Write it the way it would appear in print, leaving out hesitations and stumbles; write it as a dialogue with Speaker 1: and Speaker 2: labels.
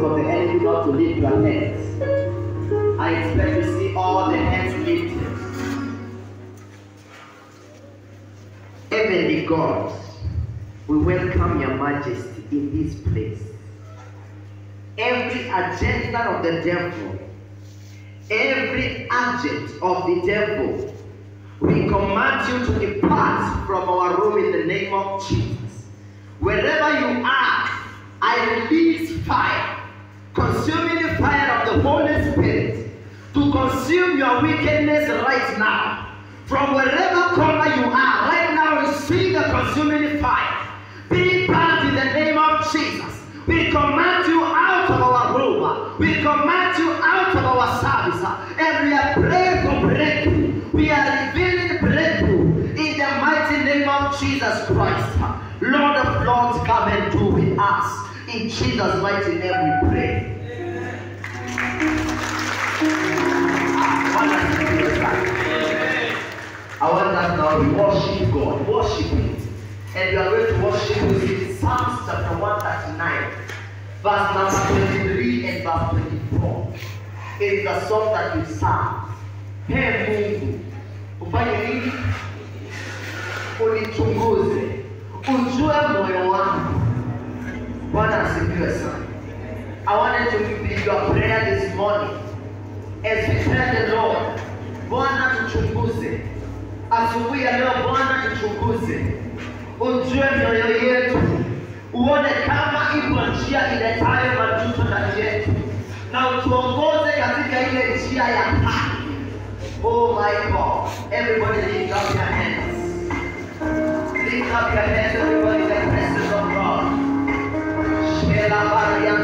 Speaker 1: for the enemy not to lift your hands. I expect to see all the hands lifted. Heavenly God, we welcome your majesty in this place. Every agenda of the devil, every agent of the devil, we command you to depart from our room in the name of Jesus. Wherever you are, I release fire, consuming the fire of the Holy Spirit to consume your wickedness right now. From wherever corner you are, right now receive the consuming fire. Be part in the name of Jesus. We command you out of our room. We command you out of our service. And we are praying for breakthrough. We are revealing breakthrough in the mighty name of Jesus Christ. Lord of Lords, come and do with us. In Jesus' mighty name we pray. I want us now to worship God. Worship it. And we are going to worship with Psalms chapter 139, verse number 23 and verse 24. It is a song that we sang. Hey Mungu, ufanye nini? Unichunguze, ujue moyo wangu. Bwana asifiwe sana. I wanted to be your prayer this morning as we tell the Lord, Bwana tuchunguze. Asubuhi ya leo Bwana tuchunguze. Ujue mioyo yetu. Uone kama ipo njia iletayo majuto ndani yetu. Na utuongoze katika ile njia ya haki. Oh my God. Everybody lift up your hands. Lift up your hands, everybody, in the presence of God. Shela Maria